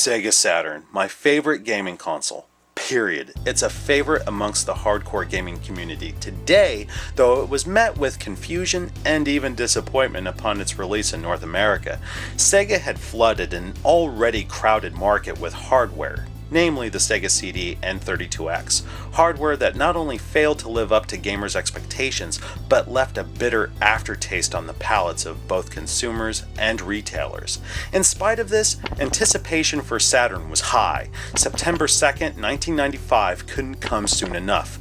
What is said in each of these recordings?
Sega Saturn, my favorite gaming console. Period. It's a favorite amongst the hardcore gaming community. Today, though it was met with confusion and even disappointment upon its release in North America, Sega had flooded an already crowded market with hardware, namely the Sega CD and 32X, hardware that not only failed to live up to gamers' expectations, but left a bitter aftertaste on the palates of both consumers and retailers. In spite of this, anticipation for Saturn was high. September 2nd, 1995 couldn't come soon enough.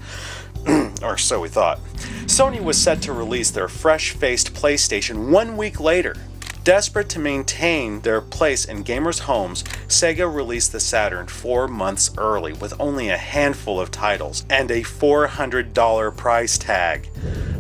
Or so we thought. Sony was set to release their fresh-faced PlayStation 1 week later. Desperate to maintain their place in gamers' homes, Sega released the Saturn 4 months early with only a handful of titles and a $400 price tag.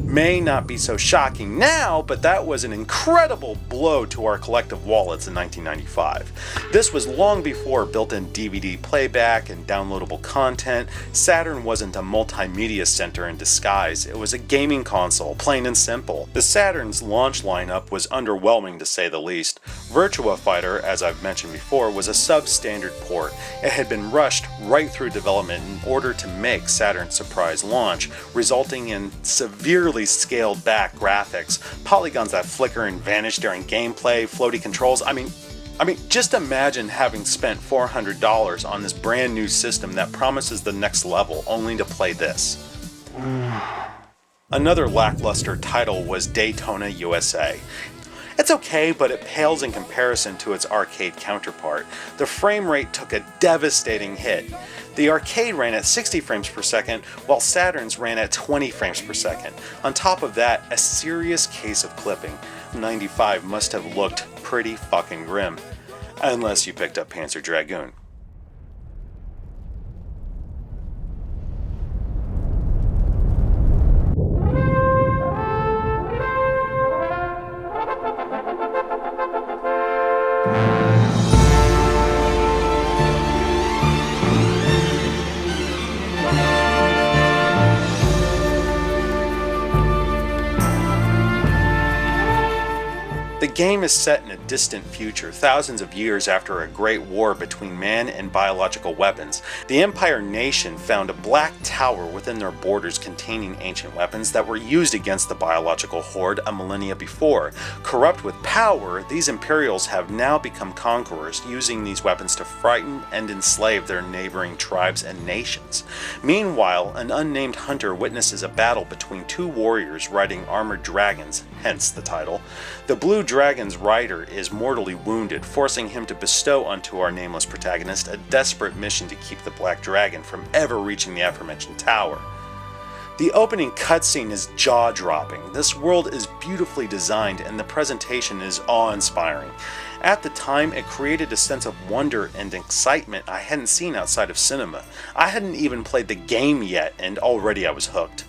May not be so shocking now, but that was an incredible blow to our collective wallets in 1995. This was long before built-in DVD playback and downloadable content. Saturn wasn't a multimedia center in disguise, it was a gaming console, plain and simple. The Saturn's launch lineup was underwhelming to say the least. Virtua Fighter, as I've mentioned before, was a substandard port. It had been rushed right through development in order to make Saturn's surprise launch, resulting in severely scaled back graphics, polygons that flicker and vanish during gameplay, floaty controls. I mean, just imagine having spent $400 on this brand new system that promises the next level only to play this. Another lackluster title was Daytona USA. It's okay, but it pales in comparison to its arcade counterpart. The frame rate took a devastating hit. The arcade ran at 60 frames per second, while Saturn's ran at 20 frames per second. On top of that, a serious case of clipping. 95 must have looked pretty fucking grim. Unless you picked up Panzer Dragoon. The game is set in a distant future, thousands of years after a great war between man and biological weapons. The Empire Nation found a black tower within their borders containing ancient weapons that were used against the biological horde a millennia before. Corrupt with power, these Imperials have now become conquerors, using these weapons to frighten and enslave their neighboring tribes and nations. Meanwhile, an unnamed hunter witnesses a battle between two warriors riding armored dragons, hence the title. The blue dragon's rider is mortally wounded, forcing him to bestow onto our nameless protagonist a desperate mission to keep the black dragon from ever reaching the aforementioned tower. The opening cutscene is jaw-dropping. This world is beautifully designed and the presentation is awe-inspiring. At the time, it created a sense of wonder and excitement I hadn't seen outside of cinema. I hadn't even played the game yet and already I was hooked.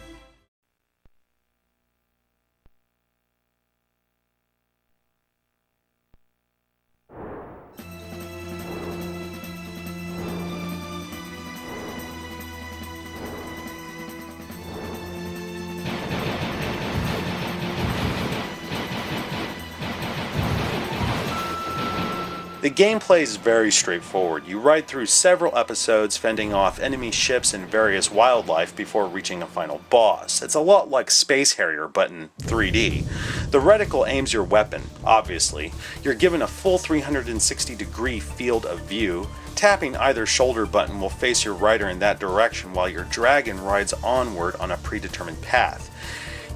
The gameplay is very straightforward. You ride through several episodes fending off enemy ships and various wildlife before reaching a final boss. It's a lot like Space Harrier, but in 3D. The reticle aims your weapon, obviously. You're given a full 360-degree field of view. Tapping either shoulder button will face your rider in that direction while your dragon rides onward on a predetermined path.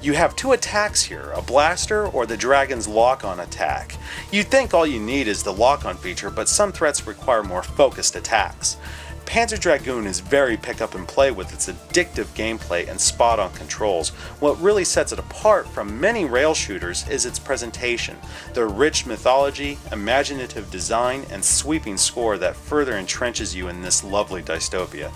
You have two attacks here, a blaster or the dragon's lock-on attack. You'd think all you need is the lock-on feature, but some threats require more focused attacks. Panzer Dragoon is very pick up and play with its addictive gameplay and spot-on controls. What really sets it apart from many rail shooters is its presentation, the rich mythology, imaginative design, and sweeping score that further entrenches you in this lovely dystopia.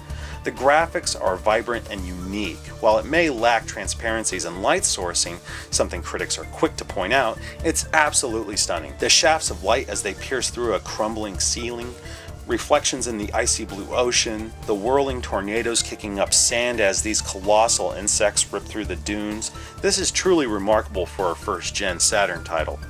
The graphics are vibrant and unique. While it may lack transparencies and light sourcing, something critics are quick to point out, it's absolutely stunning. The shafts of light as they pierce through a crumbling ceiling, reflections in the icy blue ocean, the whirling tornadoes kicking up sand as these colossal insects rip through the dunes. This is truly remarkable for a first-gen Saturn title.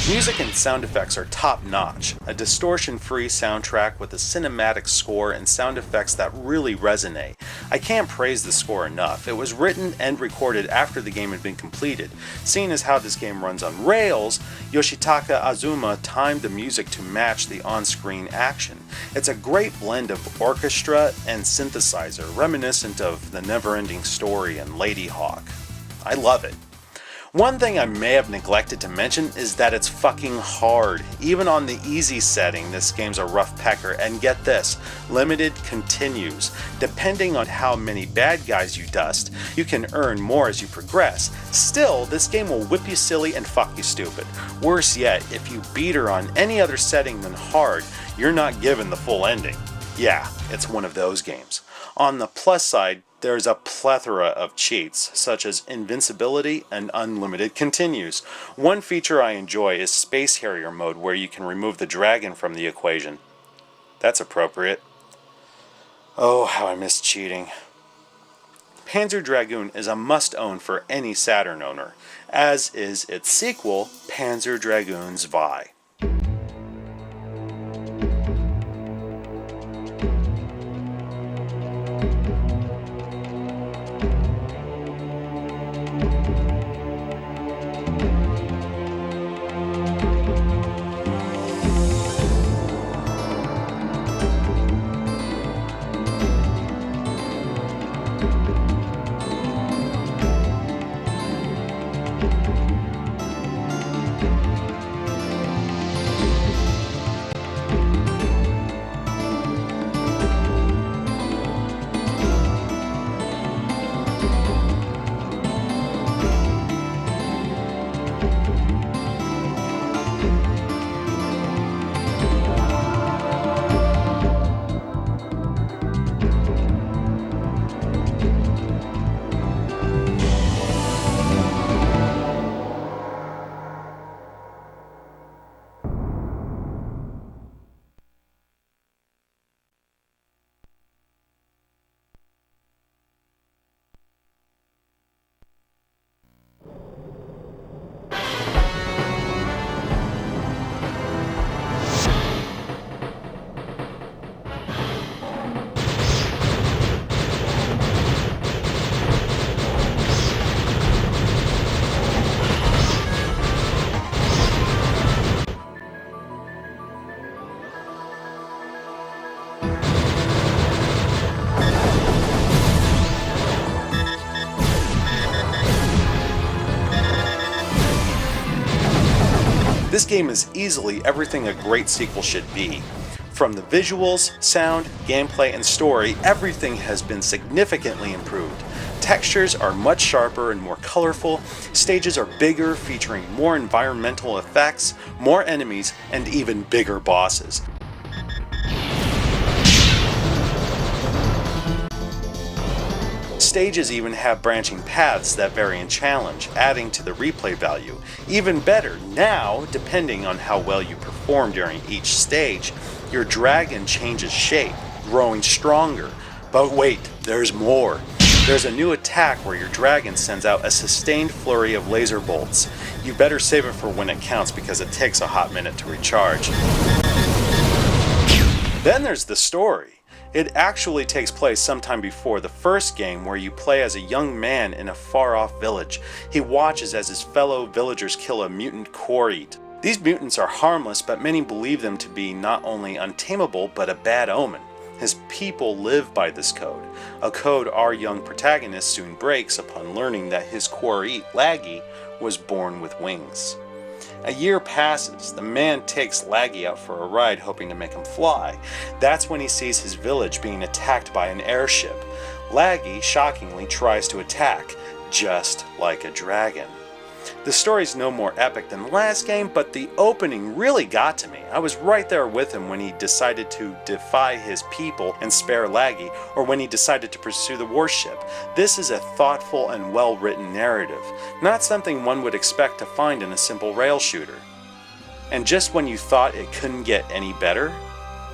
Music and sound effects are top-notch, a distortion-free soundtrack with a cinematic score and sound effects that really resonate. I can't praise the score enough. It was written and recorded after the game had been completed. Seeing as how this game runs on rails, Yoshitaka Azuma timed the music to match the on-screen action. It's a great blend of orchestra and synthesizer, reminiscent of The Never-Ending Story and Lady Hawk. I love it. One thing I may have neglected to mention is that it's fucking hard. Even on the easy setting, this game's a rough pecker, and get this, limited continues. Depending on how many bad guys you dust, you can earn more as you progress. Still, this game will whip you silly and fuck you stupid. Worse yet, if you beat her on any other setting than hard, you're not given the full ending. Yeah, it's one of those games. On the plus side, there's a plethora of cheats, such as invincibility and unlimited continues. One feature I enjoy is Space Harrier mode, where you can remove the dragon from the equation. That's appropriate. Oh, how I miss cheating. Panzer Dragoon is a must-own for any Saturn owner, as is its sequel, Panzer Dragoon Zwei. This game is easily everything a great sequel should be. From the visuals, sound, gameplay, and story, everything has been significantly improved. Textures are much sharper and more colorful, stages are bigger, featuring more environmental effects, more enemies, and even bigger bosses. Stages even have branching paths that vary in challenge, adding to the replay value. Even better, now, depending on how well you perform during each stage, your dragon changes shape, growing stronger. But wait, there's more. There's a new attack where your dragon sends out a sustained flurry of laser bolts. You better save it for when it counts because it takes a hot minute to recharge. Then there's the story. It actually takes place sometime before the first game, where you play as a young man in a far-off village. He watches as his fellow villagers kill a mutant core-eat. These mutants are harmless, but many believe them to be not only untamable, but a bad omen. His people live by this code, a code our young protagonist soon breaks upon learning that his core-eat, Laggy, was born with wings. A year passes. The man takes Laggy out for a ride, hoping to make him fly. That's when he sees his village being attacked by an airship. Laggy, shockingly, tries to attack, just like a dragon. The story's no more epic than the last game, but the opening really got to me. I was right there with him when he decided to defy his people and spare Laggy, or when he decided to pursue the warship. This is a thoughtful and well-written narrative, not something one would expect to find in a simple rail shooter. And just when you thought it couldn't get any better,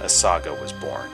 a saga was born.